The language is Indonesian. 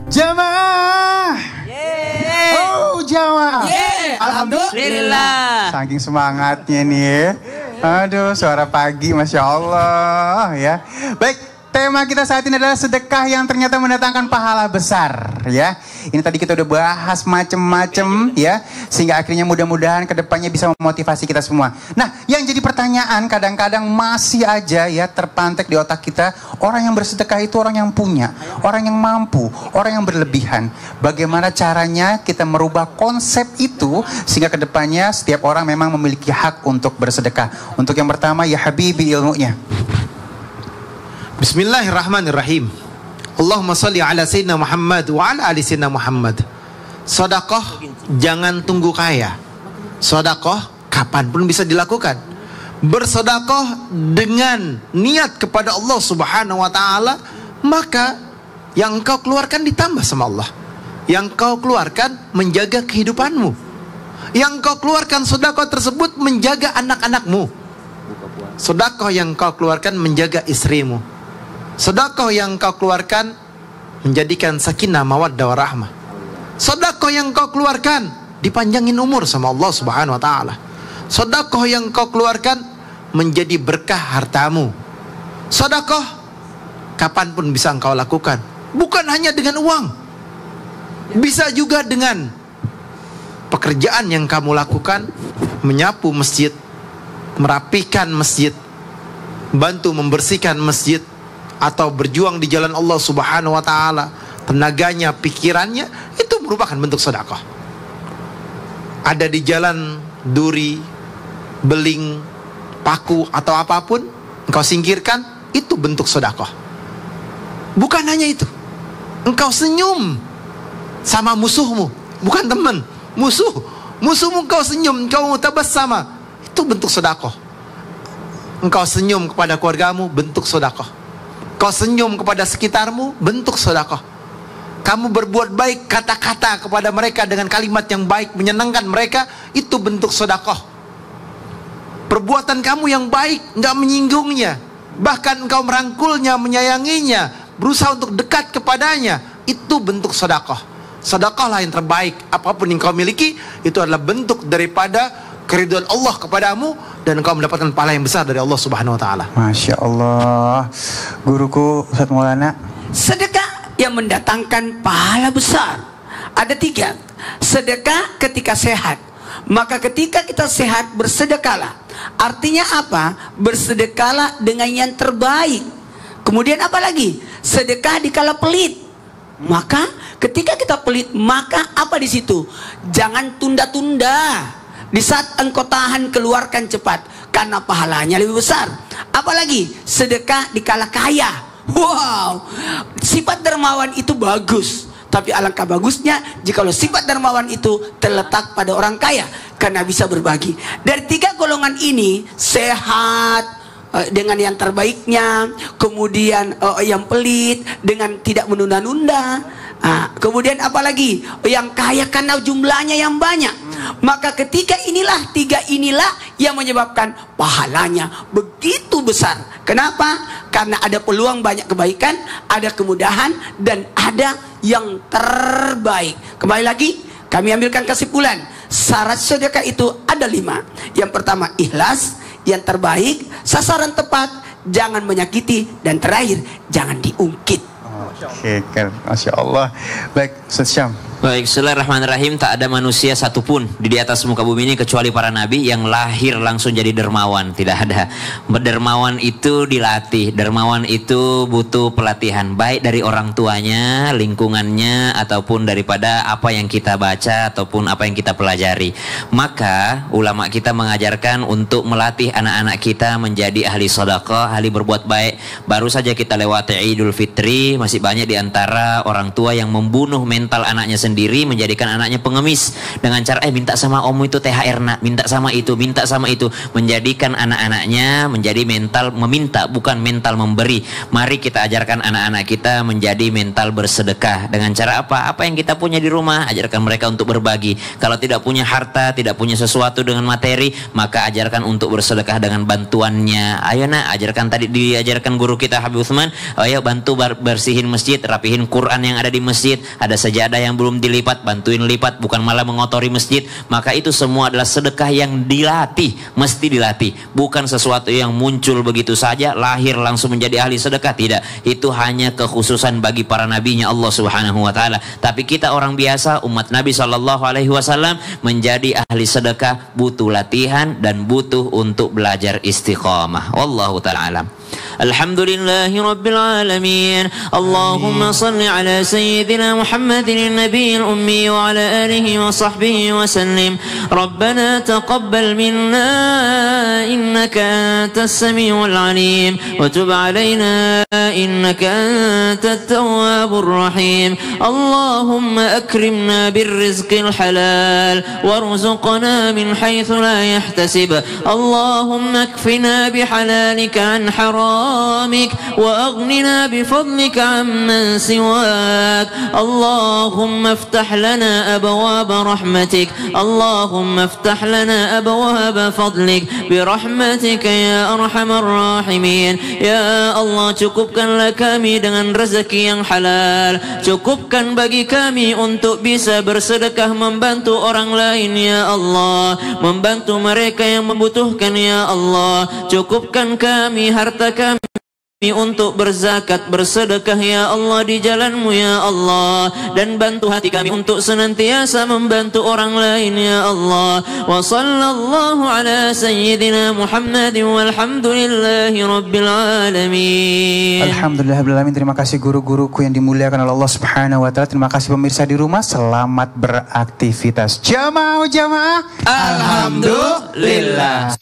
Jamaah. Oh, jamaah. Alhamdulillah. Saking semangatnya nih. Aduh, suara pagi, Masya Allah ya. Baik, tema kita saat ini adalah sedekah yang ternyata mendatangkan pahala besar ya. Ini tadi kita udah bahas macem-macem ya, sehingga akhirnya mudah-mudahan kedepannya bisa memotivasi kita semua. Nah, yang jadi pertanyaan kadang-kadang masih aja ya terpantek di otak kita, orang yang bersedekah itu orang yang punya, orang yang mampu, orang yang berlebihan. Bagaimana caranya kita merubah konsep itu sehingga kedepannya setiap orang memang memiliki hak untuk bersedekah. Untuk yang pertama, ya Habibi, ilmunya. Bismillahirrahmanirrahim. Allahumma salli ala Sayyidina Muhammad wa ala ali Sayyidina Muhammad. Sedekah jangan tunggu kaya. Sedekah kapanpun bisa dilakukan. Bersedekah dengan niat kepada Allah Subhanahu wa taala, maka yang engkau keluarkan ditambah sama Allah. Yang engkau keluarkan menjaga kehidupanmu. Yang engkau keluarkan sedekah tersebut menjaga anak-anakmu. Sedekah yang engkau keluarkan menjaga istrimu. Sedekah yang kau keluarkan menjadikan sakinah mawaddah warahmah. Sedekah yang kau keluarkan dipanjangin umur sama Allah Subhanahu wa taala. Sedekah yang kau keluarkan menjadi berkah hartamu. Sedekah kapanpun bisa engkau lakukan. Bukan hanya dengan uang. Bisa juga dengan pekerjaan yang kamu lakukan, menyapu masjid, merapikan masjid, bantu membersihkan masjid, atau berjuang di jalan Allah Subhanahu wa taala, tenaganya, pikirannya, itu merupakan bentuk sedekah. Ada di jalan duri, beling, paku atau apapun, engkau singkirkan, itu bentuk sedekah. Bukan hanya itu, engkau senyum sama musuhmu, bukan teman, musuhmu engkau senyum, engkau tabassama, itu bentuk sedekah. Engkau senyum kepada keluargamu, bentuk sedekah. Kau senyum kepada sekitarmu, bentuk sedekah. Kamu berbuat baik kata-kata kepada mereka dengan kalimat yang baik, menyenangkan mereka, itu bentuk sedekah. Perbuatan kamu yang baik, enggak menyinggungnya, bahkan engkau merangkulnya, menyayanginya, berusaha untuk dekat kepadanya, itu bentuk sedekah. Sedekahlah yang terbaik. Apapun yang kau miliki, itu adalah bentuk daripada keridhaan Allah kepadamu, dan engkau mendapatkan pahala yang besar dari Allah Subhanahu wa taala. Masya Allah. Guruku Ustaz Maulana. Sedekah yang mendatangkan pahala besar ada 3. Sedekah ketika sehat. Maka ketika kita sehat, bersedekahlah. Artinya apa? Bersedekahlah dengan yang terbaik. Kemudian apa lagi? Sedekah dikala pelit. Maka ketika kita pelit, maka apa di situ? Jangan tunda-tunda. Di saat engkau tahan, keluarkan cepat, karena pahalanya lebih besar. Apalagi sedekah dikala kaya. Wow, sifat dermawan itu bagus, tapi alangkah bagusnya jika sifat dermawan itu terletak pada orang kaya, karena bisa berbagi. Dari 3 golongan ini, sehat dengan yang terbaiknya, kemudian yang pelit dengan tidak menunda-nunda, kemudian apalagi yang kaya karena jumlahnya yang banyak. Maka ketika inilah 3 inilah yang menyebabkan pahalanya begitu besar. Kenapa? Karena ada peluang banyak kebaikan, ada kemudahan, dan ada yang terbaik. Kembali lagi, kami ambilkan kesimpulan. Syarat sedekah itu ada 5. Yang pertama ikhlas, yang terbaik, sasaran tepat, jangan menyakiti, dan terakhir jangan diungkit. Oke, Masya Allah. Baik, Ustaz Syam. Baik, bismillahirrahmanirrahim. Tak ada manusia satupun di atas muka bumi ini kecuali para nabi yang lahir langsung jadi dermawan. Tidak ada. Dermawan itu dilatih. Dermawan itu butuh pelatihan, baik dari orang tuanya, lingkungannya, ataupun daripada apa yang kita baca ataupun apa yang kita pelajari. Maka ulama kita mengajarkan untuk melatih anak-anak kita menjadi ahli sedekah, ahli berbuat baik. Baru saja kita lewati Idul Fitri, masih banyak di antara orang tua yang membunuh mental anaknya sendiri sendiri menjadikan anaknya pengemis dengan cara minta sama om itu THR nak, minta sama itu, menjadikan anak-anaknya menjadi mental meminta bukan mental memberi. Mari kita ajarkan anak-anak kita menjadi mental bersedekah dengan cara apa? Apa yang kita punya di rumah, ajarkan mereka untuk berbagi. Kalau tidak punya harta, tidak punya sesuatu dengan materi, maka ajarkan untuk bersedekah dengan bantuannya. Ayo nak, ajarkan tadi diajarkan guru kita Habib Utsman, ayo bantu bersihin masjid, rapihin Quran yang ada di masjid, ada sajadah yang belum dilipat, bantuin lipat, bukan malah mengotori masjid. Maka itu semua adalah sedekah yang dilatih, mesti dilatih, bukan sesuatu yang muncul begitu saja, lahir langsung menjadi ahli sedekah. Tidak, itu hanya kekhususan bagi para nabinya Allah Subhanahu wa taala. Tapi kita orang biasa, umat Nabi sallallahu alaihi wasallam, menjadi ahli sedekah butuh latihan dan butuh untuk belajar istiqamah. Wallahu taala alam. Alhamdulillahi Rabbil Alamin. Allahumma salli ala Sayyidina Muhammadin Nabiyil Ummi wa ala alihi wa sahbihi wa sallim. Rabbana taqabbal minna innaka antas samiul alim wa tub alaina innaka antat tawwabur rahim. Allahumma akrimna birrizqil halal warzuqna min haythu la yahtasib. Allahumma akfina bihalalika an حرامك وأغننا بفضلك عمن سواك. اللهم افتح لنا أبواب رحمتك. اللهم افتح لنا أبواب فضلك برحمتك يا أرحم الراحمين. Ya Allah, cukupkanlah kami dengan rezeki yang halal. Cukupkan bagi kami untuk bisa bersedekah membantu orang lain ya Allah, membantu mereka yang membutuhkan ya Allah. Cukupkan kami harta kami untuk berzakat, bersedekah ya Allah di jalanmu ya Allah, dan bantu hati kami untuk senantiasa membantu orang lain ya Allah. Wa sallallahu ala sayyidina Muhammadin walhamdulillahi rabbil alamin. Alhamdulillah rabbil alamin. Terima kasih guru-guruku yang dimuliakan oleh Allah Subhanahu wa taala. Terima kasih pemirsa di rumah, selamat beraktivitas. Jamaah Alhamdulillah.